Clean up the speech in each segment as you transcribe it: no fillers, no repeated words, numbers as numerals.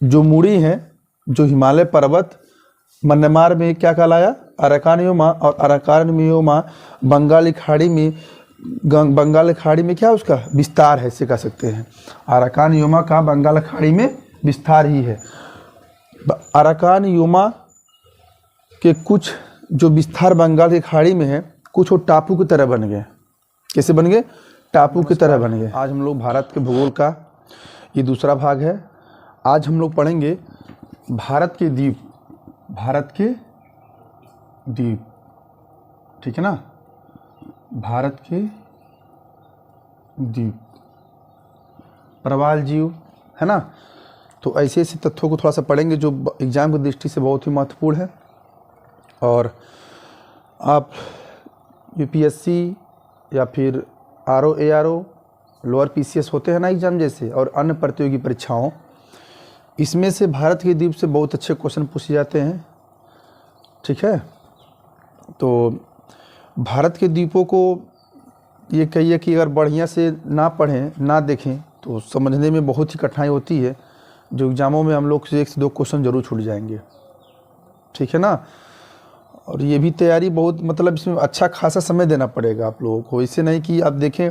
जो मुड़ी है, जो हिमालय पर्वत म्यांमार में क्या कहलाया, अराकान योमा, और अराकान योमा बंगाल खाड़ी में, बंगाल खाड़ी में क्या उसका विस्तार है, इसे कह सकते हैं। अराकान योमा का बंगाल खाड़ी में विस्तार ही है। अराकान योमा के कुछ जो विस्तार बंगाल की खाड़ी में है, कुछ वो टापू की तरह बन गए। कैसे बन गए? टापू की तरह बन गए। आज हम लोग भारत के भूगोल का ये दूसरा भाग है। आज हम लोग पढ़ेंगे भारत के द्वीप, भारत के द्वीप, ठीक है ना, भारत के द्वीप, प्रवाल जीव, है ना। तो ऐसे ऐसे तथ्यों को थोड़ा सा पढ़ेंगे जो एग्जाम की दृष्टि से बहुत ही महत्वपूर्ण है। और आप यूपीएससी या फिर आरओ, एआरओ, लोअर पीसीएस होते हैं ना एग्जाम जैसे, और अन्य प्रतियोगी परीक्षाओं, इसमें से भारत के द्वीप से बहुत अच्छे क्वेश्चन पूछे जाते हैं, ठीक है। तो भारत के द्वीपों को ये कहिए कि अगर बढ़िया से ना पढ़ें, ना देखें, तो समझने में बहुत ही कठिनाई होती है, जो एग्ज़ामों में हम लोग से 1 से 2 क्वेश्चन जरूर छूट जाएंगे, ठीक है ना। और ये भी तैयारी बहुत, मतलब इसमें अच्छा खासा समय देना पड़ेगा आप लोगों को। इससे नहीं कि आप देखें,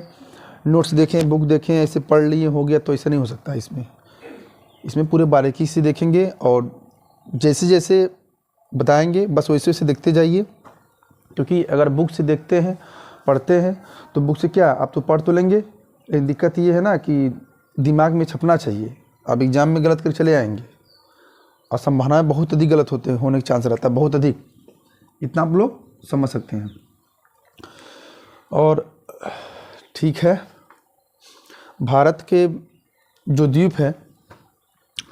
नोट्स देखें, बुक देखें, ऐसे पढ़ लिए हो गया, तो ऐसा नहीं हो सकता। इसमें पूरे बारीकी से देखेंगे और जैसे जैसे बताएंगे बस वैसे वैसे देखते जाइए। क्योंकि अगर बुक से देखते हैं, पढ़ते हैं, तो बुक से क्या आप तो पढ़ तो लेंगे, लेकिन दिक्कत ये है ना कि दिमाग में छपना चाहिए। आप एग्ज़ाम में गलत कर चले आएंगे और संभावनाएं बहुत अधिक गलत होने का चांस रहता है, बहुत अधिक। इतना आप लोग समझ सकते हैं। और ठीक है, भारत के जो द्वीप है,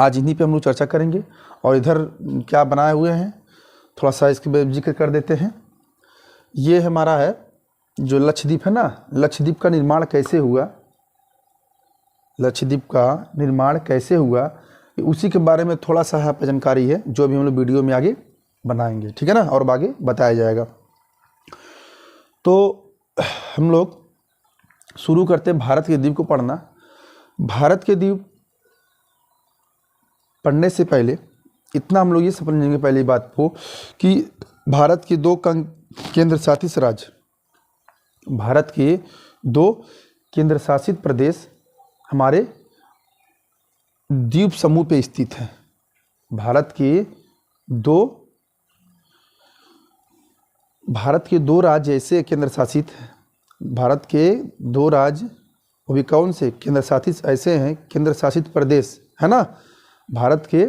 आज इन्हीं पे हम लोग चर्चा करेंगे। और इधर क्या बनाए हुए हैं, थोड़ा सा इसके जिक्र कर देते हैं। ये हमारा है जो लक्षद्वीप है ना, लक्षद्वीप का निर्माण कैसे हुआ, लक्षद्वीप का निर्माण कैसे हुआ, उसी के बारे में थोड़ा सा यहाँ पे जानकारी है, जो भी हम लोग वीडियो में आगे बनाएंगे, ठीक है ना, और आगे बताया जाएगा। तो हम लोग शुरू करते हैं भारत के द्वीप को पढ़ना। भारत के द्वीप पढ़ने से पहले इतना हम लोग ये समझेंगे पहली बात को कि भारत के 2 केंद्र शासित राज्य, भारत के 2 केंद्र शासित प्रदेश हमारे द्वीप समूह पे स्थित हैं। भारत के 2 राज्य ऐसे केंद्र शासित हैं। भारत के 2 राज्य, वो भी कौन से केंद्र शासित ऐसे हैं, केंद्र शासित प्रदेश, है ना। भारत के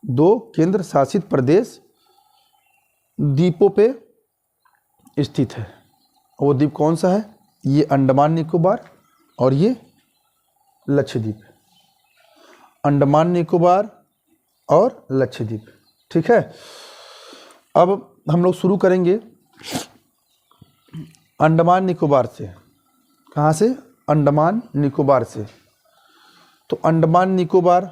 2 केंद्र शासित प्रदेश द्वीपों पे स्थित है। वो द्वीप कौन सा है? ये अंडमान निकोबार और ये लक्षद्वीप, अंडमान निकोबार और लक्षद्वीप, ठीक है। अब हम लोग शुरू करेंगे अंडमान निकोबार से। कहाँ से? अंडमान निकोबार से। तो अंडमान निकोबार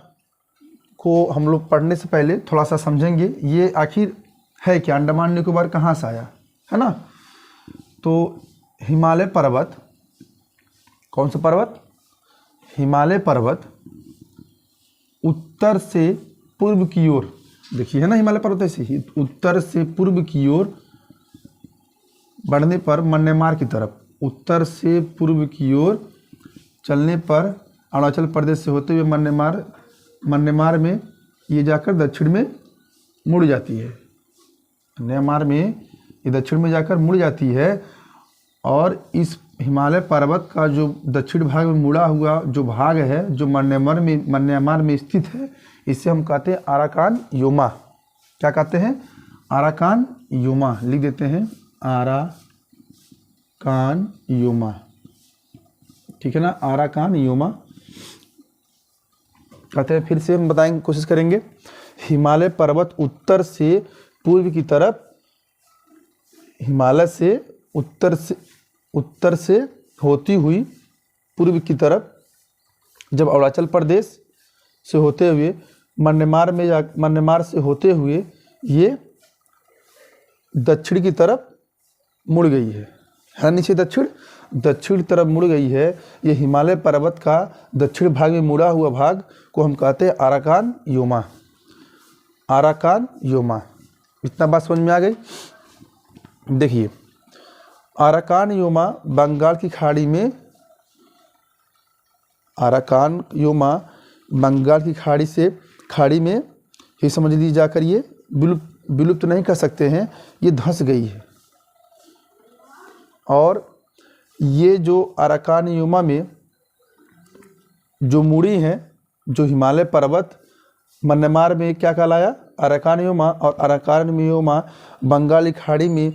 को हम लोग पढ़ने से पहले थोड़ा सा समझेंगे, ये आखिर है क्या, अंडमान निकोबार कहाँ से आया, है ना। तो हिमालय पर्वत, कौन सा पर्वत? हिमालय पर्वत उत्तर से पूर्व की ओर, देखिए है ना, हिमालय पर्वत ऐसे ही उत्तर से पूर्व की ओर बढ़ने पर म्यांमार की तरफ, उत्तर से पूर्व की ओर चलने पर अरुणाचल प्रदेश से होते हुए म्यांमार में ये जाकर दक्षिण में मुड़ जाती है। म्यांमार में ये दक्षिण में जाकर मुड़ जाती है। और इस हिमालय पर्वत का जो दक्षिण भाग में मुड़ा हुआ जो भाग है, जो म्यांमार में स्थित है, इसे हम कहते हैं अराकान योमा। क्या कहते हैं? Arakan Yoma. लिख देते हैं अराकान योमा, ठीक है ना, अराकान योमा कहते हैं। फिर से हम बताएंगे, कोशिश करेंगे। हिमालय पर्वत उत्तर से पूर्व की तरफ, हिमालय से उत्तर से होती हुई पूर्व की तरफ, जब अरुणाचल प्रदेश से होते हुए म्यांमार से होते हुए ये दक्षिण की तरफ मुड़ गई है नीचे दक्षिण। दक्षिण तरफ मुड़ गई है, ये हिमालय पर्वत का दक्षिण भाग में मुड़ा हुआ भाग को हम कहते हैं आराकान योमा। आराकान योमा, इतना बात समझ में आ गई। देखिए आराकान योमा बंगाल की खाड़ी में, आराकान योमा बंगाल की खाड़ी में ही समझ लीजिए जाकर ये विलुप्त नहीं कर सकते हैं, ये धंस गई है। और ये जो आराकान योमा में जो मुड़ी हैं, जो हिमालय पर्वत म्यांमार में क्या कहलाया, अराकान योमा, और अराकान योमा बंगाल की खाड़ी में,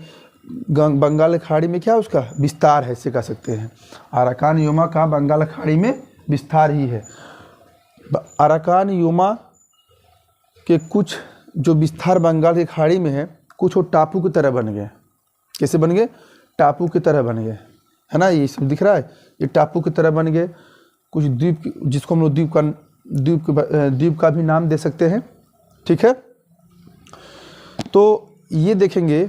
बंगाल की खाड़ी में क्या उसका विस्तार है, इसे कह सकते हैं। अराकान योमा का बंगाल की खाड़ी में विस्तार ही है। अराकान योमा के कुछ जो विस्तार बंगाल की खाड़ी में है, कुछ वो टापू की तरह बन गए। कैसे बन गए, टापू की तरह बन गए, है ना, ये सब दिख रहा है, ये टापू की तरह बन गए। कुछ द्वीप, जिसको हम लोग द्वीप का भी नाम दे सकते हैं, ठीक है। तो ये देखेंगे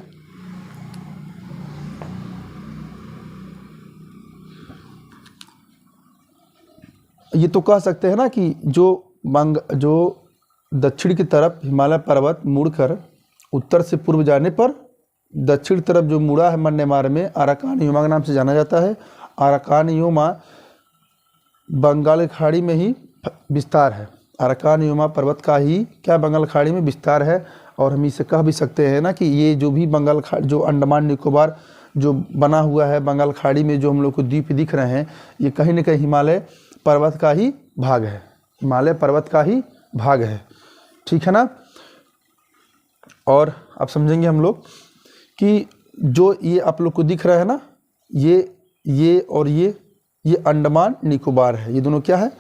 ये तो कह सकते हैं ना कि जो दक्षिण की तरफ हिमालय पर्वत मुड़कर उत्तर से पूर्व जाने पर दक्षिण तरफ जो मुड़ा है म्यांमार में, अराकान योमा के नाम से जाना जाता है। अराकान योमा बंगाल की खाड़ी में ही विस्तार है। अराकान योमा पर्वत का ही क्या बंगाल खाड़ी में विस्तार है। और हम इसे कह भी सकते हैं ना कि ये जो भी बंगाल खाड़ी, जो अंडमान निकोबार जो बना हुआ है बंगाल खाड़ी में, जो हम लोग को द्वीप दिख रहे हैं, ये कहीं ना कहीं हिमालय पर्वत का ही भाग है, हिमालय पर्वत का ही भाग है, ठीक है ना। और अब समझेंगे हम लोग कि जो ये आप लोग को दिख रहा है ना, ये और ये अंडमान निकोबार है। ये दोनों क्या है,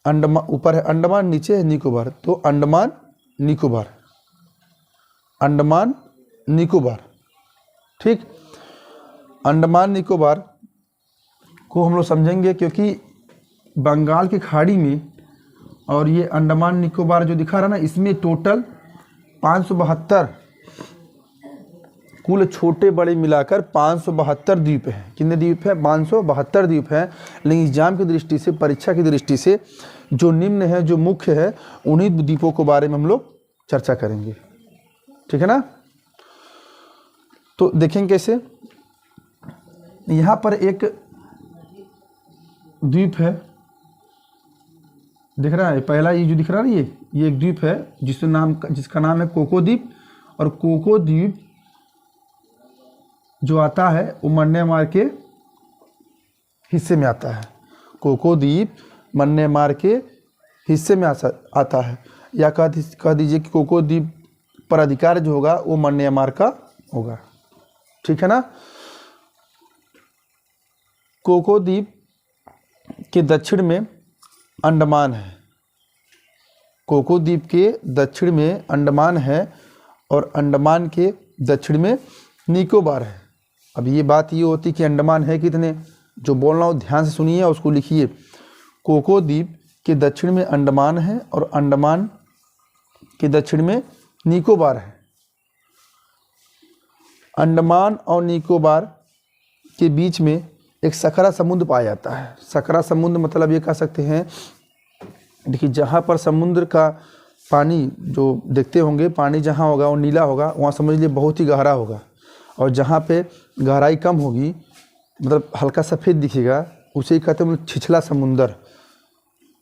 अंडमान ऊपर है अंडमान, नीचे है निकोबार। तो अंडमान निकोबार, अंडमान निकोबार, ठीक। अंडमान निकोबार को हम लोग समझेंगे क्योंकि बंगाल की खाड़ी में और ये अंडमान निकोबार जो दिखा रहा है ना, इसमें टोटल 572 कुल छोटे बड़े मिलाकर 572 द्वीप हैं। कितने द्वीप हैं, 572 द्वीप हैं। लेकिन एग्जाम की दृष्टि से, परीक्षा की दृष्टि से जो निम्न है, जो मुख्य है, उन्हीं द्वीपों के बारे में हम लोग चर्चा करेंगे, ठीक है ना। तो देखेंगे कैसे, यहाँ पर एक द्वीप है, दिख रहा है, पहला ये जो दिख रहा है ये एक द्वीप है जिसका नाम है कोको द्वीप। और कोको द्वीप जो आता है वो म्यांमार के हिस्से में आता है। कोको द्वीप म्यांमार के हिस्से में आता है, या कह दीजिए कि कोको द्वीप पर अधिकार जो होगा वो म्यांमार का होगा, ठीक है ना। कोको द्वीप के दक्षिण में अंडमान है, कोको द्वीप के दक्षिण में अंडमान है, और अंडमान के दक्षिण में निकोबार है। अब ये बात ये होती कि अंडमान है कितने, जो बोल रहा हूँ ध्यान से सुनिए और उसको लिखिए। कोको द्वीप के दक्षिण में अंडमान है और अंडमान के दक्षिण में निकोबार है। अंडमान और निकोबार के बीच में एक सकरा समुद्र पाया जाता है। सकरा समुद्र मतलब ये कह सकते हैं, देखिए जहाँ पर समुद्र का पानी जो देखते होंगे, पानी जहाँ होगा वो नीला होगा, वहाँ समझ लीजिए बहुत ही गहरा होगा। और जहाँ पे गहराई कम होगी, मतलब हल्का सफ़ेद दिखेगा, उसे ही कहते हैं छिछला समुंदर,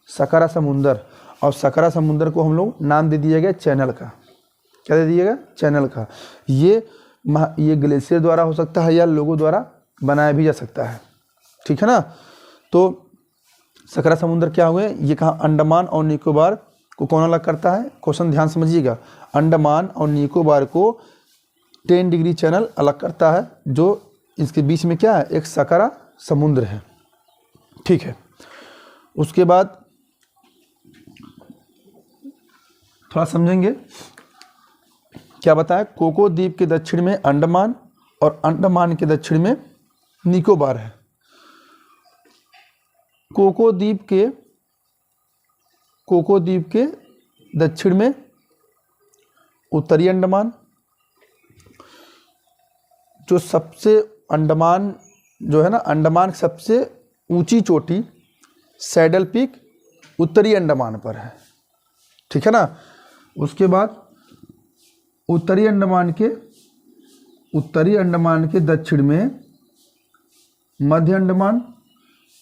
सकरा समुंदर। और सकरा समुंदर को हम लोग नाम दे दिया गया चैनल का। क्या दे दिएगा, चैनल का। ये ग्लेशियर द्वारा हो सकता है या लोगों द्वारा बनाया भी जा सकता है, ठीक है ना। तो सकरा समुंदर क्या हुए, ये कहाँ, अंडमान और निकोबार को कौन अलग करता है, क्वेश्चन ध्यान समझिएगा। अंडमान और निकोबार को 10 डिग्री चैनल अलग करता है, जो इसके बीच में क्या है, एक सकरा समुद्र है, ठीक है। उसके बाद थोड़ा समझेंगे, क्या बताया, कोको द्वीप के दक्षिण में अंडमान और अंडमान के दक्षिण में निकोबार है। कोको द्वीप के दक्षिण में उत्तरी अंडमान, जो सबसे अंडमान जो है ना अंडमान की सबसे ऊंची चोटी सैडल पीक उत्तरी अंडमान पर है, ठीक है ना। उसके बाद उत्तरी अंडमान के दक्षिण में मध्य अंडमान,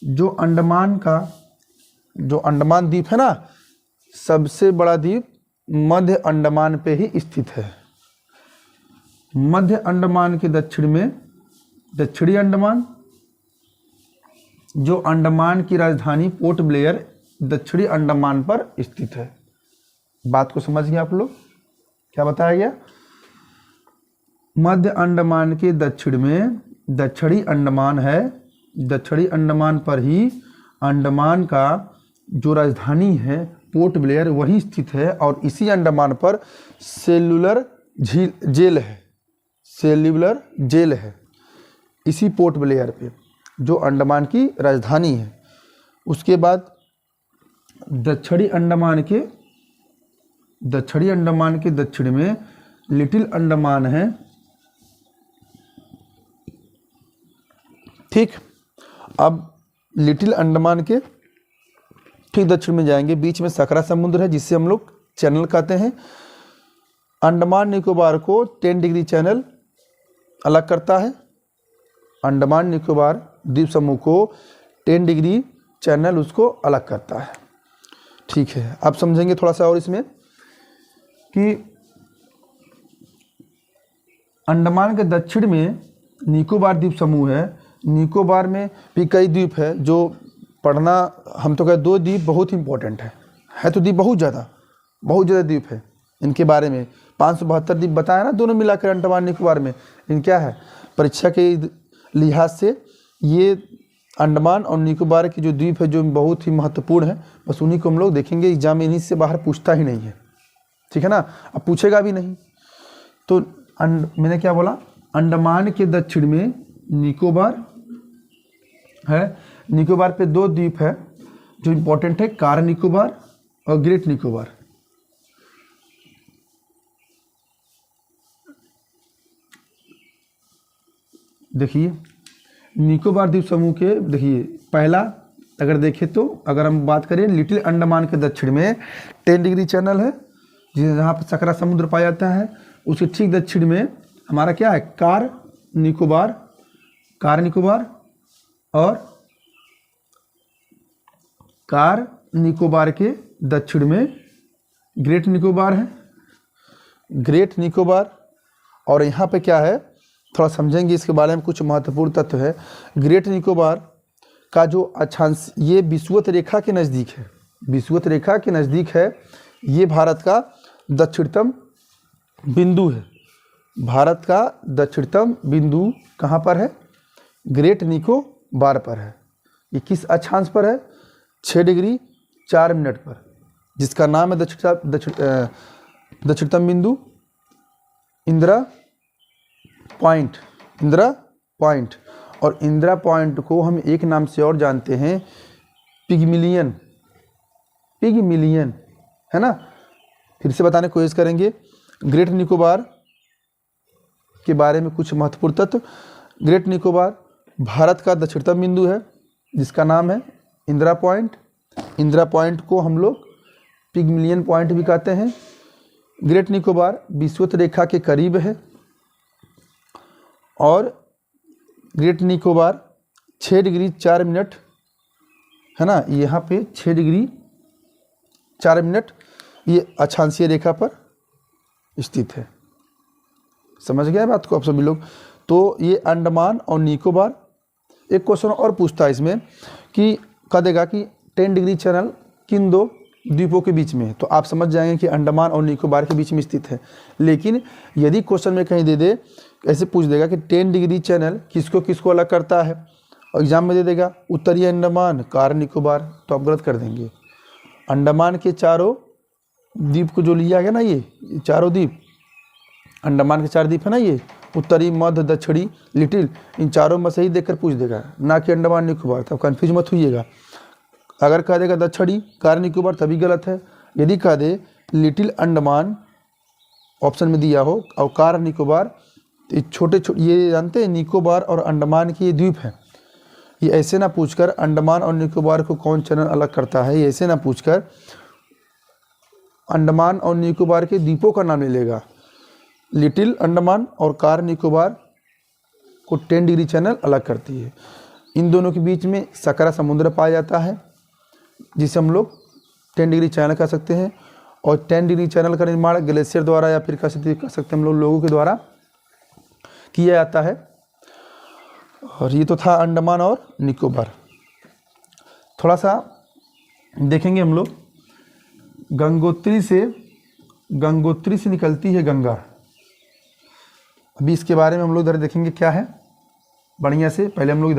जो अंडमान द्वीप है ना, सबसे बड़ा द्वीप मध्य अंडमान पे ही स्थित है। मध्य अंडमान के दक्षिण में दक्षिणी अंडमान, जो अंडमान की राजधानी पोर्ट ब्लेयर दक्षिणी अंडमान पर स्थित है। बात को समझ गए आप लोग, क्या बताया गया? मध्य अंडमान के दक्षिण में दक्षिणी अंडमान है, दक्षिणी अंडमान पर ही अंडमान का जो राजधानी है पोर्ट ब्लेयर वही स्थित है, और इसी अंडमान पर सेल्युलर जेल है, सेल्युलर जेल है इसी पोर्ट ब्लेयर पे, जो अंडमान की राजधानी है। उसके बाद दक्षिणी अंडमान के दक्षिण में लिटिल अंडमान है, ठीक। अब लिटिल अंडमान के ठीक दक्षिण में जाएंगे, बीच में सकरा समुद्र है जिससे हम लोग चैनल कहते हैं। अंडमान निकोबार को 10 डिग्री चैनल अलग करता है, अंडमान निकोबार द्वीप समूह को 10 डिग्री चैनल उसको अलग करता है, ठीक है। अब समझेंगे थोड़ा सा और इसमें कि अंडमान के दक्षिण में निकोबार द्वीप समूह है। निकोबार में भी कई द्वीप है जो पढ़ना, हम तो कहते 2 द्वीप बहुत इंपॉर्टेंट है तो द्वीप बहुत ज़्यादा द्वीप है इनके बारे में। 572 द्वीप बताया ना दोनों मिलाकर अंडमान निकोबार में। इन क्या है, परीक्षा के लिहाज से ये अंडमान और निकोबार की जो द्वीप है जो बहुत ही महत्वपूर्ण है, बस उन्हीं को हम लोग देखेंगे। एग्जाम में इन्हीं से बाहर पूछता ही नहीं है, ठीक है ना, अब पूछेगा भी नहीं। तो मैंने क्या बोला, अंडमान के दक्षिण में निकोबार है, निकोबार पे 2 द्वीप है जो इंपॉर्टेंट है, कार निकोबार और ग्रेट निकोबार। देखिए निकोबार द्वीप समूह के, देखिए पहला अगर देखें तो, अगर हम बात करें लिटिल अंडमान के दक्षिण में 10 डिग्री चैनल है जहाँ पर सकरा समुद्र पाया जाता है, उसके ठीक दक्षिण में हमारा क्या है, कार निकोबार और कार निकोबार के दक्षिण में ग्रेट निकोबार है, ग्रेट निकोबार। और यहाँ पे क्या है, थोड़ा समझेंगे इसके बारे में, कुछ महत्वपूर्ण तथ्य है। ग्रेट निकोबार का जो अक्षांश, ये विषुवत रेखा के नज़दीक है, विषुवत रेखा के नज़दीक है। ये भारत का दक्षिणतम बिंदु है। भारत का दक्षिणतम बिंदु कहाँ पर है, ग्रेट निकोबार पर है। ये किस अक्षांश पर है, 6 डिग्री 4 मिनट पर, जिसका नाम है दक्षिणतम बिंदु इंदिरा पॉइंट। और इंदिरा पॉइंट को हम एक नाम से और जानते हैं, पिगमिलियन है ना। फिर से बताने की कोशिश करेंगे ग्रेट निकोबार के बारे में कुछ महत्वपूर्ण तत्व। ग्रेट निकोबार भारत का दक्षिणतम बिंदु है जिसका नाम है इंदिरा पॉइंट। इंदिरा पॉइंट को हम लोग पिगमिलियन पॉइंट भी कहते हैं। ग्रेट निकोबार विषुवत रेखा के करीब है और ग्रेट निकोबार 6 डिग्री 4 मिनट है ना, यहाँ पे 6 डिग्री 4 मिनट ये अक्षांशीय रेखा पर स्थित है। समझ गए बात को आप सभी लोग। तो ये अंडमान और निकोबार। एक क्वेश्चन और पूछता है इसमें कि कह देगा कि 10 डिग्री चैनल किन 2 द्वीपों के बीच में है, तो आप समझ जाएंगे कि अंडमान और निकोबार के बीच में स्थित है। लेकिन यदि क्वेश्चन में कहीं दे दे, ऐसे पूछ देगा कि 10 डिग्री चैनल किसको अलग करता है, और एग्जाम में दे देगा उत्तरी अंडमान कार निकोबार, तो आप गलत कर देंगे। अंडमान के चारों द्वीप को जो लिया गया ना, ये चारों द्वीप, अंडमान के 4 द्वीप है ना, ये उत्तरी मध्य दक्षिणी लिटिल, इन चारों में से ही देखकर पूछ देगा, ना कि अंडमान निकोबार। तब कन्फ्यूज मत होइएगा। अगर कह देगा दक्षिणी कार निकोबार तभी गलत है। यदि कह दे लिटिल अंडमान ऑप्शन में दिया हो और कार निकोबार, तो छोटे ये जानते हैं निकोबार और अंडमान के ये द्वीप हैं, ये ऐसे ना पूछकर अंडमान और निकोबार को कौन चैनल अलग करता है, ये ऐसे ना पूछकर अंडमान और निकोबार के द्वीपों का नाम ले लेगा। लिटिल अंडमान और कार निकोबार को 10 डिग्री चैनल अलग करती है। इन दोनों के बीच में सकरा समुद्र पाया जाता है, जिसे हम लोग 10 डिग्री चैनल कह सकते हैं। और 10 डिग्री चैनल का निर्माण ग्लेशियर द्वारा या फिर कह सकते हैं हम लोग लोगों के द्वारा किया जाता है। और ये तो था अंडमान और निकोबार। थोड़ा सा देखेंगे हम लोग, गंगोत्री से निकलती है गंगा। अभी इसके बारे में हम लोग इधर देखेंगे क्या है बढ़िया से। पहले हम लोग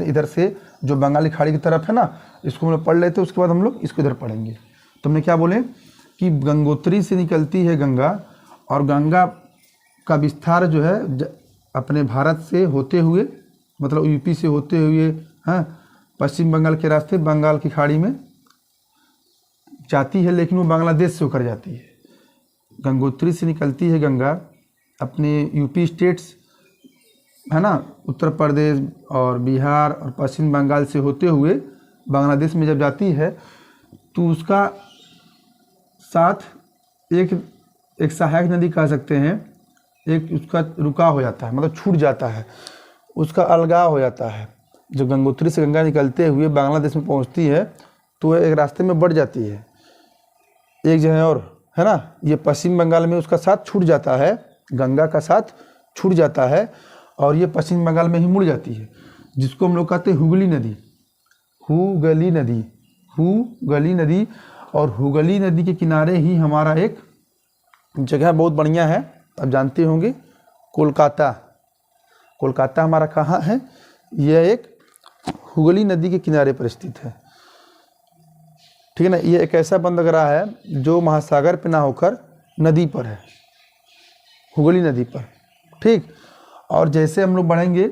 इधर से जो बंगाली खाड़ी की तरफ है ना, इसको हम लोग पढ़ लेते हैं, उसके बाद हम लोग इसको इधर पढ़ेंगे। तो हमने क्या बोले कि गंगोत्री से निकलती है गंगा, और गंगा का विस्तार जो है अपने भारत से होते हुए, मतलब यूपी से होते हुए, हाँ, पश्चिम बंगाल के रास्ते बंगाल की खाड़ी में जाती है, लेकिन वो बांग्लादेश से होकर जाती है। गंगोत्री से निकलती है गंगा, अपने यूपी स्टेट्स है ना, उत्तर प्रदेश और बिहार और पश्चिम बंगाल से होते हुए बांग्लादेश में जब जाती है, तो उसका साथ एक सहायक नदी कह सकते हैं, एक उसका रुका हो जाता है, मतलब छूट जाता है, उसका अलगाव हो जाता है। जब गंगोत्री से गंगा निकलते हुए बांग्लादेश में पहुंचती है, तो एक रास्ते में बढ़ जाती है एक जगह और, है ना। ये पश्चिम बंगाल में उसका साथ छूट जाता है, गंगा का साथ छूट जाता है, और ये पश्चिम बंगाल में ही मुड़ जाती है, जिसको हम लोग कहते हैं हुगली नदी। हुगली नदी। और हुगली नदी के किनारे ही हमारा एक जगह बहुत बढ़िया है, आप जानते होंगे, कोलकाता। कोलकाता हमारा कहाँ है? यह एक हुगली नदी के किनारे पर स्थित है, ठीक है ना। ये एक ऐसा बंदरगाह है जो महासागर पे ना होकर नदी पर है, हुगली नदी पर, ठीक। और जैसे हम लोग बढ़ेंगे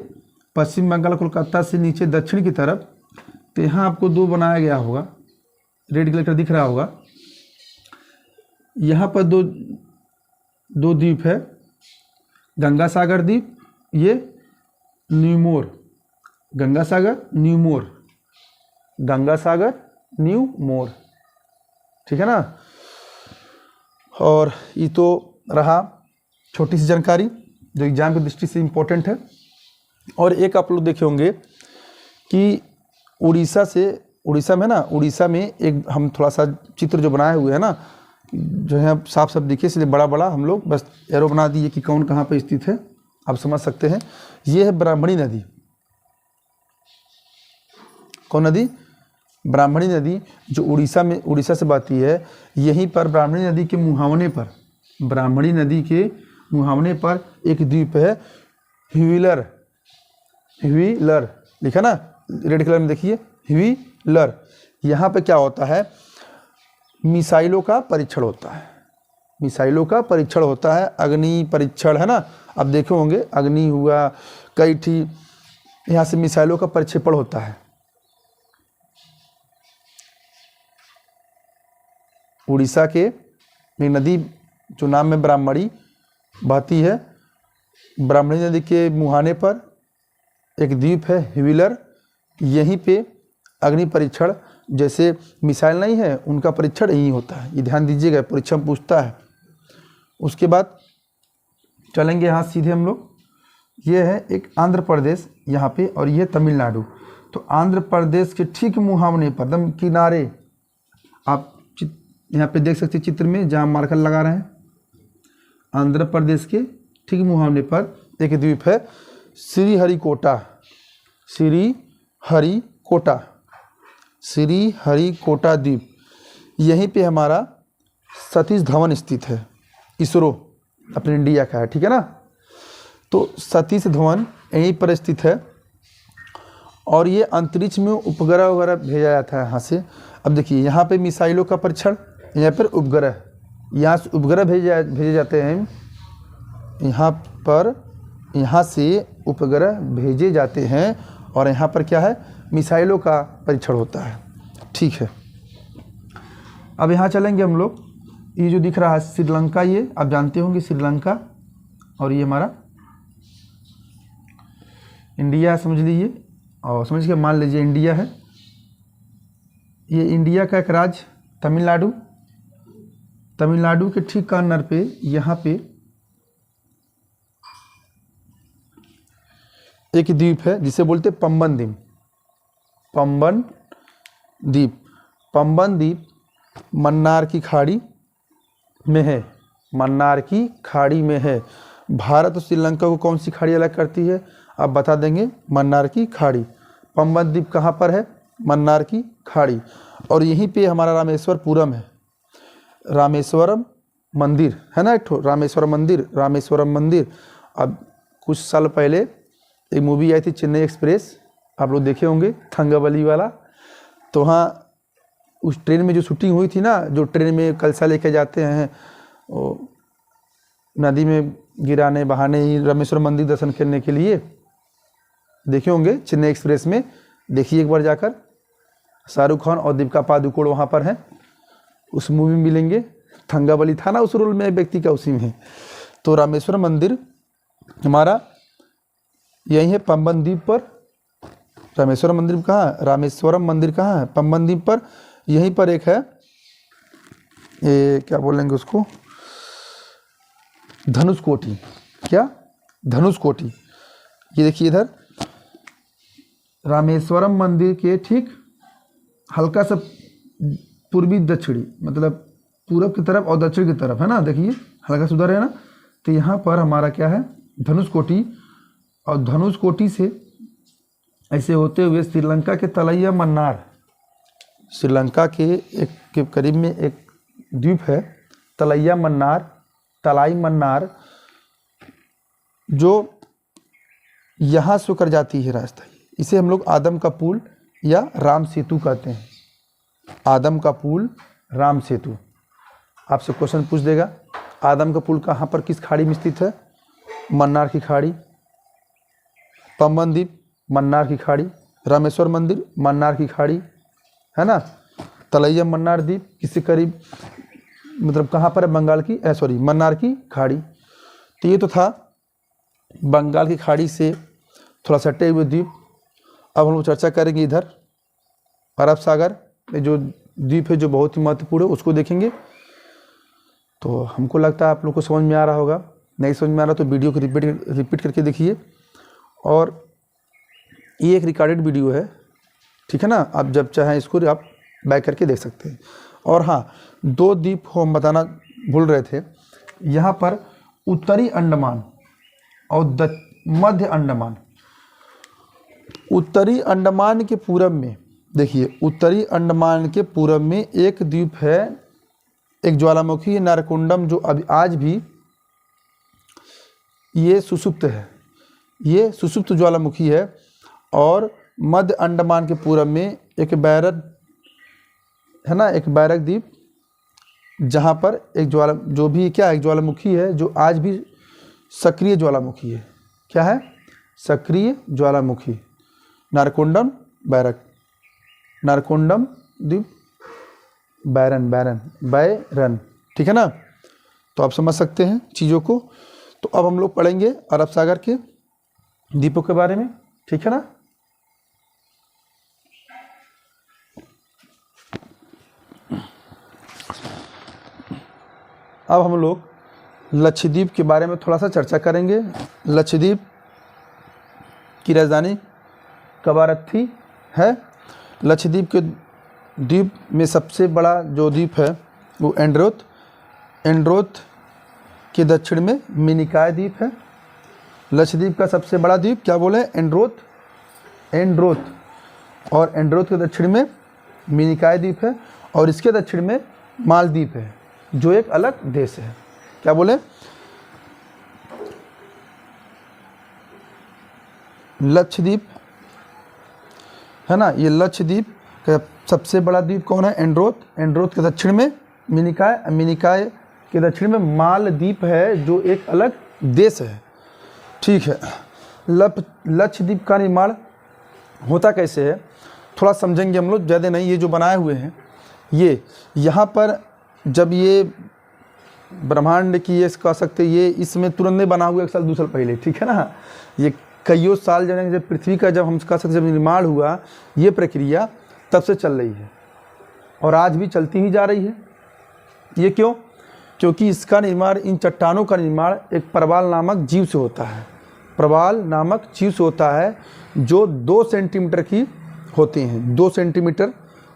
पश्चिम बंगाल कोलकाता से नीचे दक्षिण की तरफ, तो यहाँ आपको 2 बनाया गया होगा, रेड कलर दिख रहा होगा। यहाँ पर दो द्वीप है, गंगा सागर द्वीप, ये न्यूमोर, गंगा सागर न्यूमोर, ठीक है ना। और ये तो रहा छोटी सी जानकारी जो एग्जाम की दृष्टि से इम्पोर्टेंट है। और एक आप लोग देखे होंगे कि उड़ीसा में एक हम थोड़ा सा चित्र जो बनाए हुए हैं ना, जो है साफ साफ दिखे, इसलिए बड़ा बड़ा हम लोग बस एरो बना दिए कि कौन कहाँ पे स्थित है, आप समझ सकते हैं। ये है ब्राह्मणी नदी। कौन नदी? ब्राह्मणी नदी, जो उड़ीसा से बहती है। यहीं पर ब्राह्मणी नदी के मुहावने पर एक द्वीप है, ह्वीलर लिखा ना रेड कलर में, देखिए ह्वीलर। यहाँ पे क्या होता है? मिसाइलों का परीक्षण होता है, अग्नि परीक्षण, है ना। अब देखे होंगे अग्नि हुआ, कई थी, यहाँ से मिसाइलों का प्रक्षेपण होता है। उड़ीसा के एक नदी जो नाम में ब्राह्मणी बहती है, ब्राह्मणी नदी के मुहाने पर एक द्वीप है ह्वीलर। यहीं पे अग्नि परीक्षण, जैसे मिसाइल नहीं है, उनका परीक्षण यहीं होता है। ये ध्यान दीजिएगा, परीक्षण पूछता है। उसके बाद चलेंगे यहाँ सीधे हम लोग, ये है एक आंध्र प्रदेश यहाँ पे, और ये तमिलनाडु। तो आंध्र प्रदेश के ठीक मुहावने पर, एकदम किनारे, आप यहाँ पे देख सकते हैं चित्र में जहाँ मार्कर लगा रहे हैं, आंध्र प्रदेश के ठीक मुहावने पर एक द्वीप है श्रीहरिकोटा द्वीप। यहीं पे हमारा सतीश धवन स्थित है, इसरो अपने इंडिया का है, ठीक है ना। तो सतीश धवन यहीं पर स्थित है, और ये अंतरिक्ष में उपग्रह वगैरह भेजा जाता है यहाँ से। अब देखिए, यहाँ पे मिसाइलों का परीक्षण, यहाँ पर उपग्रह, यहाँ से उपग्रह भेजे जाते हैं, यहाँ से उपग्रह भेजे जाते हैं, और यहाँ पर क्या है? मिसाइलों का परीक्षण होता है, ठीक है। अब यहाँ चलेंगे हम लोग, ये जो दिख रहा है श्रीलंका, ये आप जानते होंगे श्रीलंका, और ये हमारा इंडिया समझ लीजिए, और समझ के मान लीजिए इंडिया है, ये इंडिया का एक राज्य तमिलनाडु, तमिलनाडु के ठीक कॉर्नर पे यहाँ पे एक द्वीप है जिसे बोलते पंबन द्वीप। पंबन द्वीप, पंबन द्वीप मन्नार की खाड़ी में है, मन्नार की खाड़ी में है। भारत और श्रीलंका को कौन सी खाड़ी अलग करती है? आप बता देंगे, मन्नार की खाड़ी। पंबन द्वीप कहाँ पर है? मन्नार की खाड़ी। और यहीं पे हमारा रामेश्वरपुरम है, रामेश्वरम मंदिर है ना, एक ठो रामेश्वरम मंदिर, रामेश्वरम मंदिर। अब कुछ साल पहले एक मूवी आई थी चेन्नई एक्सप्रेस, आप लोग देखे होंगे, थंगावली वाला। तो वहाँ उस ट्रेन में जो शूटिंग हुई थी ना, जो ट्रेन में कलसा लेके जाते हैं नदी में गिराने बहाने ही रामेश्वर मंदिर दर्शन करने के लिए, देखे होंगे चेन्नई एक्सप्रेस में, देखिए एक बार जाकर। शाहरुख खान और दीपिका पादुकोण वहाँ पर हैं, उस मूवी में मिलेंगे। थंगावली था ना उस रोल में व्यक्ति का, उसी में। तो रामेश्वर मंदिर हमारा यही है पंबन द्वीप पर। रामेश्वर मंदिर कहाँ? रामेश्वरम मंदिर कहाँ है? पंबन द्वीप पर। यहीं पर एक है, ये क्या बोलेंगे उसको, धनुषकोटी। क्या? धनुषकोटी। ये देखिए इधर रामेश्वरम मंदिर के ठीक हल्का सा पूर्वी दक्षिणी, मतलब पूरब की तरफ और दक्षिण की तरफ है ना, देखिए हल्का सा उधर है ना। तो यहाँ पर हमारा क्या है? धनुषकोटी। और धनुषकोटी से ऐसे होते हुए श्रीलंका के तलैया मन्नार, श्रीलंका के एक के करीब में एक द्वीप है तलैया मन्नार, तलाई मन्नार, जो यहाँ से होकर जाती है रास्ता। इसे हम लोग आदम का पुल या राम सेतु कहते हैं। आदम का पुल, राम सेतु। आपसे क्वेश्चन पूछ देगा, आदम का पुल कहाँ पर, किस खाड़ी में स्थित है? मन्नार की खाड़ी। पंबन द्वीप मन्नार की खाड़ी। रामेश्वर मंदिर मन्नार की खाड़ी, है ना। तलैया मन्नार द्वीप किससे करीब, मतलब कहाँ पर है? बंगाल की, सॉरी मन्नार की खाड़ी। तो ये तो था बंगाल की खाड़ी से थोड़ा सटे हुए द्वीप। अब हम लोग चर्चा करेंगे इधर अरब सागर में जो द्वीप है, जो बहुत ही महत्वपूर्ण है, उसको देखेंगे। तो हमको लगता है आप लोग को समझ में आ रहा होगा। नहीं समझ में आ रहा तो वीडियो को रिपीट करके देखिए। और ये एक रिकॉर्डेड वीडियो है, ठीक है ना। आप जब चाहें इसको आप बैक करके देख सकते हैं। और हाँ, दो द्वीप हम बताना भूल रहे थे। यहाँ पर उत्तरी अंडमान और मध्य अंडमान। उत्तरी अंडमान के पूरब में देखिए, उत्तरी अंडमान के पूरब में एक द्वीप है, एक ज्वालामुखी है नारकुंडम, जो अभी आज भी ये सुषुप्त है, ये सुषुप्त ज्वालामुखी है। और मध्य अंडमान के पूरब में एक बैरक है ना, एक बैरक द्वीप, जहाँ पर एक जो भी क्या एक ज्वालामुखी है, जो आज भी सक्रिय ज्वालामुखी है। क्या है? सक्रिय ज्वालामुखी। नारकुंडम बैरक, नारकुंडम द्वीप, बैरन, ठीक है ना। तो आप समझ सकते हैं चीज़ों को। तो अब हम लोग पढ़ेंगे अरब सागर के द्वीपों के बारे में, ठीक है ना। अब हम लोग लक्षद्वीप के बारे में थोड़ा सा चर्चा करेंगे। लक्षद्वीप की राजधानी कवारत्ती है। लक्षद्वीप के द्वीप में सबसे बड़ा जो द्वीप है वो एंड्रोथ, एंड्रोथ के दक्षिण में मिनिकॉय द्वीप है। लक्षद्वीप का सबसे बड़ा द्वीप क्या बोले? एंड्रोथ, एंड्रोथ। और एंड्रोथ के दक्षिण में मिनिकॉय द्वीप है, और इसके दक्षिण में मालदीव है, जो एक अलग देश है। क्या बोले? लक्षद्वीप है ना, ये लक्षद्वीप का सबसे बड़ा द्वीप कौन है? एंड्रोथ। एंड्रोथ के दक्षिण में मिनिकॉय, मिनिकॉय के दक्षिण में मालदीव है, जो एक अलग देश है, ठीक है। लक्षद्वीप का निर्माण होता कैसे है थोड़ा समझेंगे हम लोग, ज़्यादा नहीं। ये जो बनाए हुए हैं, ये यहाँ पर जब ये ब्रह्मांड की ये कह सकते, ये इसमें तुरंत नहीं बना हुआ, 1 साल 2 साल पहले, ठीक है ना। ये कईयों साल जब पृथ्वी का जब हम कह सकते जब निर्माण हुआ, ये प्रक्रिया तब से चल रही है और आज भी चलती ही जा रही है। ये क्यों? क्योंकि इसका निर्माण, इन चट्टानों का निर्माण एक प्रवाल नामक जीव से होता है। प्रवाल नामक जीव से होता है जो 2 सेंटीमीटर की होती हैं, 2 सेंटीमीटर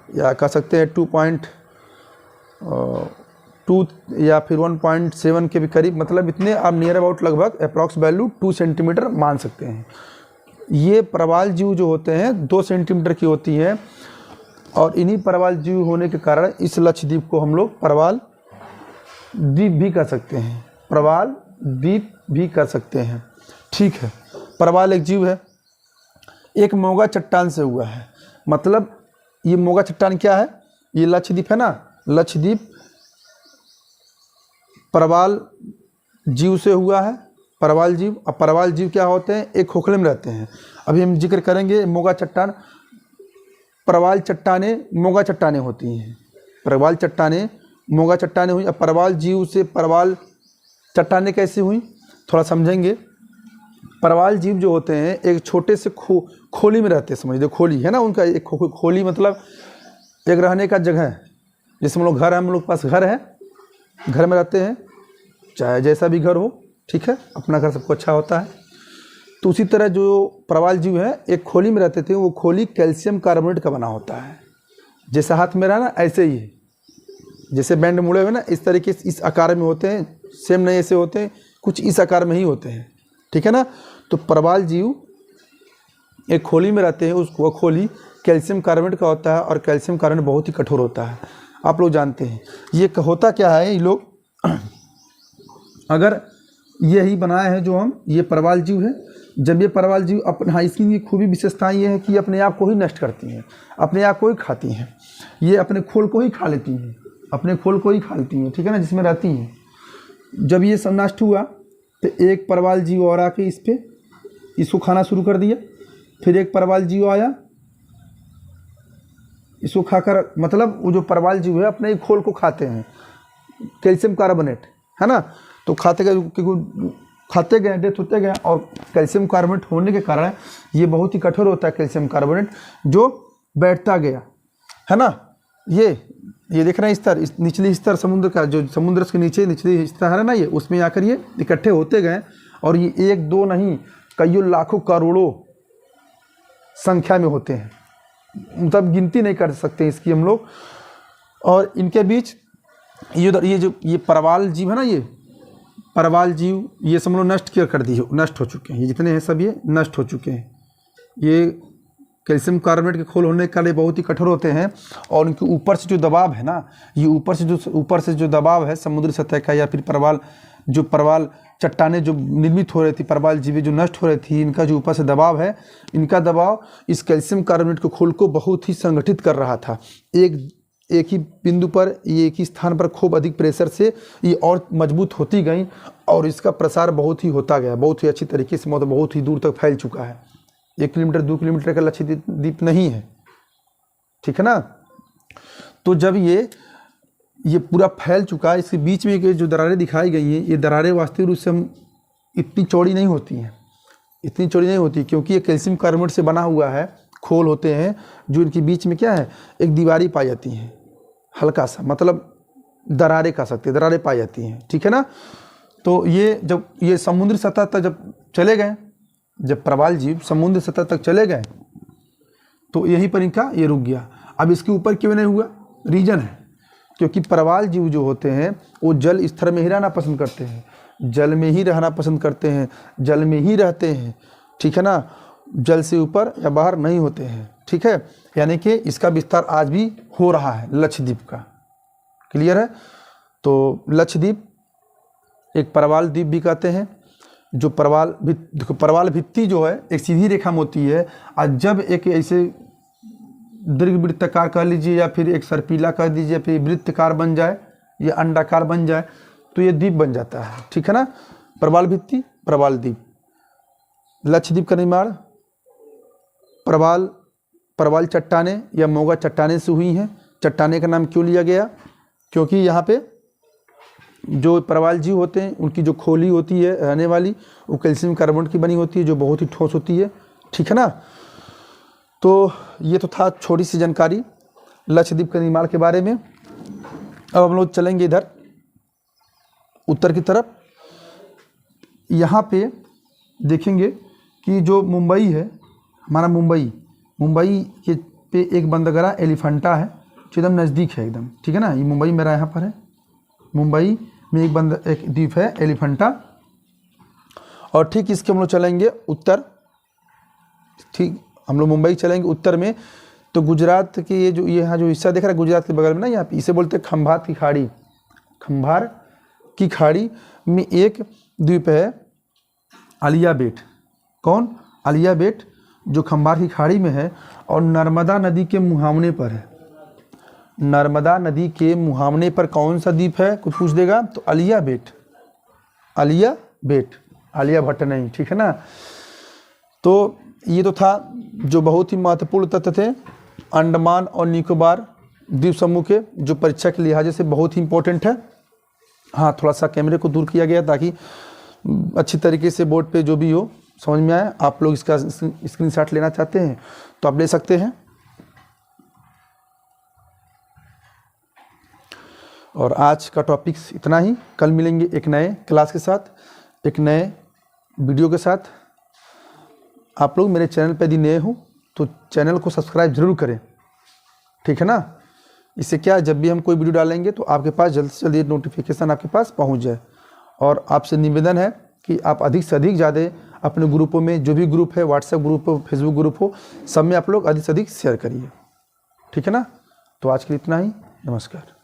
या कह सकते हैं 2.2 या फिर 1.7 के भी करीब, मतलब इतने आप नियर अबाउट लगभग अप्रॉक्स वैल्यू 2 सेंटीमीटर मान सकते हैं। ये प्रवाल जीव जो होते हैं 2 सेंटीमीटर की होती हैं और इन्हीं प्रवाल जीव होने के कारण इस लक्षद्वीप को हम लोग प्रवाल द्वीप भी कह सकते हैं, प्रवाल द्वीप भी कह सकते हैं। ठीक है, प्रवाल एक जीव है, एक मोगा चट्टान से हुआ है। मतलब ये मोगा चट्टान क्या है? ये लक्षद्वीप है ना, लक्षद्वीप प्रवाल जीव से हुआ है, प्रवाल जीव। अब प्रवाल जीव क्या होते हैं? एक खोखले में रहते हैं। अभी हम जिक्र करेंगे मोगा चट्टान। प्रवाल चट्टाने मोगा चट्टाने होती हैं, प्रवाल चट्टाने मोगा चट्टाने हुई। अब प्रवाल जीव से प्रवाल चट्टाने कैसे हुई, थोड़ा समझेंगे। प्रवाल जीव जो होते हैं एक छोटे से खोली में रहते हैं, समझ लो खोली है ना उनका, एक खोली मतलब एक रहने का जगह है। जैसे हम लोग घर है, हम लोग के पास घर है, घर में रहते हैं, चाहे जैसा भी घर हो, ठीक है, अपना घर सबको अच्छा होता है। तो उसी तरह जो प्रवाल जीव है एक खोली में रहते थे, वो खोली कैल्शियम कार्बोनेट का बना होता है। जैसे हाथ में रहा ना ऐसे ही है, जैसे बैंड मुड़े हुए ना इस तरीके से इस आकार में होते हैं, सेम नहीं ऐसे होते हैं, कुछ इस आकार में ही होते हैं, ठीक है ना। तो प्रवाल जीव एक खोली में रहते हैं, उसको खोली कैल्शियम कार्बोनेट का होता है और कैल्शियम कार्बोनेट बहुत ही कठोर होता है, आप लोग जानते हैं। ये होता क्या है, ये लोग अगर यही बनाए हैं जो हम, ये प्रवाल जीव है। जब ये प्रवाल जीव अपने, हाँ इसकी खूबी विशेषताएं ये है कि अपने आप को ही नष्ट करती हैं, अपने आप को ही खाती हैं, ये अपने खोल को ही खा लेती हैं, अपने खोल को ही खा लेती हैं, ठीक है ना, जिसमें रहती हैं। जब ये सब नष्ट हुआ तो एक प्रवाल जीव और आके इस पे इसको खाना शुरू कर दिया। फिर एक प्रवाल जीव आया, इसको खाकर, मतलब वो जो प्रवाल जीव है अपने ही खोल को खाते हैं, कैल्शियम कार्बोनेट है ना। तो खाते गए डेथ होते गए, और कैल्शियम कार्बोनेट होने के कारण ये बहुत ही कठोर होता है कैल्शियम कार्बोनेट, जो बैठता गया है ना। ये देख रहे हैं स्तर, इस निचली स्तर समुद्र का, जो समुद्र के नीचे निचली स्तर है ना, ये उसमें आकर ये इकट्ठे होते गए, और ये 1-2 नहीं कईयों लाखों करोड़ों संख्या में होते हैं, मतलब गिनती नहीं कर सकते इसकी हम लोग। और इनके बीच ये प्रवाल जीव है ना, ये प्रवाल जीव ये सब लोग नष्ट हो चुके हैं, ये जितने हैं सब ये नष्ट हो चुके हैं। ये कैल्शियम कार्बोनेट के खोल होने के लिए बहुत ही कठोर होते हैं, और उनके ऊपर से जो दबाव है ना, ये ऊपर से जो दबाव है समुद्री सतह का, या फिर प्रवाल चट्टाने जो निर्मित हो रही थी, प्रवाल जीव जो नष्ट हो रही थी, इनका जो ऊपर से दबाव है, इनका दबाव इस कैल्शियम कार्बोनेट के खोल को बहुत ही संगठित कर रहा था। एक ही बिंदु पर, ये एक ही स्थान पर खूब अधिक प्रेशर से ये और मजबूत होती गई, और इसका प्रसार बहुत ही होता गया, बहुत ही अच्छी तरीके से, मतलब बहुत ही दूर तक फैल चुका है। 1 किलोमीटर 2 किलोमीटर का लक्षद्वीप नहीं है, ठीक है ना। तो जब ये पूरा फैल चुका है, इसके बीच में जो दरारें दिखाई गई हैं, ये दरारें वास्तविक रूप से हम इतनी चौड़ी नहीं होती हैं, इतनी चौड़ी नहीं होती, क्योंकि ये कैल्शियम कार्बोनेट से बना हुआ है, खोल होते हैं जो इनके बीच में क्या है, एक दीवारी पाई जाती है, हल्का सा, मतलब दरारें कह सकते हैं, दरारें पाई जाती हैं, ठीक है ना। तो ये जब ये समुद्री सतह तक जब चले गए, जब प्रवाल जीव समुद्र सतह तक चले गए, तो यहीं पर इनका ये रुक गया। अब इसके ऊपर क्यों नहीं हुआ, रीजन है, क्योंकि प्रवाल जीव जो होते हैं वो जल स्तर में ही रहना पसंद करते हैं, जल में ही रहना पसंद करते हैं, जल में ही रहते हैं, ठीक है ना, जल से ऊपर या बाहर नहीं होते हैं, ठीक है। यानी कि इसका विस्तार आज भी हो रहा है लक्षद्वीप का, क्लियर है। तो लक्षद्वीप एक प्रवाल द्वीप भी कहते हैं। जो प्रवाल भित्ति जो है एक सीधी रेखा में होती है, और जब एक ऐसे दीर्घ वृत्ताकार कह लीजिए, या फिर एक सर्पीला कह दीजिए, फिर वृत्तकार बन जाए या अंडाकार बन जाए, तो ये द्वीप बन जाता है, ठीक है ना। प्रवाल भित्ति, प्रवाल द्वीप। लक्षद्वीप का निर्माण प्रवाल चट्टाने या मोगा चट्टाने से हुई हैं। चट्टाने का नाम क्यों लिया गया, क्योंकि यहाँ पे जो प्रवाल जीव होते हैं उनकी जो खोली होती है रहने वाली, वो कैल्शियम कार्बोनेट की बनी होती है, जो बहुत ही ठोस होती है। ठीक है ना। तो ये तो था छोटी सी जानकारी लक्षद्वीप के निर्माण के बारे में। अब हम लोग चलेंगे इधर उत्तर की तरफ। यहाँ पे देखेंगे कि जो मुंबई है, हमारा मुंबई के पे एक बंदरगाह एलिफेंटा है जो एकदम नज़दीक है एकदम। ठीक है ना। ये मुंबई मेरा यहाँ पर है। मुंबई में एक द्वीप है एलिफेंटा। और ठीक इसके हम लोग चलेंगे उत्तर। ठीक हम लोग मुंबई चलेंगे उत्तर में, तो गुजरात के ये यहाँ जो हिस्सा दिख रहा है गुजरात के बगल में ना, यहाँ पे इसे बोलते हैं खंभार की खाड़ी। खंभार की खाड़ी में एक द्वीप है आलिया बेट। कौन? आलिया बेट, जो खंभार की खाड़ी में है और नर्मदा नदी के मुहावने पर है। नर्मदा नदी के मुहावने पर कौन सा द्वीप है, कुछ पूछ देगा तो आलिया बेट। आलिया बेट, आलिया भट्ट नहीं। ठीक है ना। तो ये तो था जो बहुत ही महत्वपूर्ण तथ्य थे अंडमान और निकोबार द्वीप समूह के, जो परीक्षा के लिहाज से बहुत ही इंपॉर्टेंट है। हाँ, थोड़ा सा कैमरे को दूर किया गया ताकि अच्छी तरीके से बोर्ड पे जो भी हो समझ में आए। आप लोग इसका स्क्रीनशॉट लेना चाहते हैं तो आप ले सकते हैं। और आज का टॉपिक्स इतना ही। कल मिलेंगे एक नए क्लास के साथ, एक नए वीडियो के साथ। आप लोग मेरे चैनल पे यदि नए हो तो चैनल को सब्सक्राइब जरूर करें। ठीक है ना। इससे क्या, जब भी हम कोई वीडियो डालेंगे तो आपके पास जल्द से जल्द नोटिफिकेशन आपके पास पहुंच जाए। और आपसे निवेदन है कि आप अधिक से अधिक ज़्यादा अपने ग्रुपों में, जो भी ग्रुप है, व्हाट्सएप ग्रुप हो, फेसबुक ग्रुप हो, सब में आप लोग अधिक से अधिक शेयर करिए। ठीक है ना। तो आज के लिए इतना ही। नमस्कार।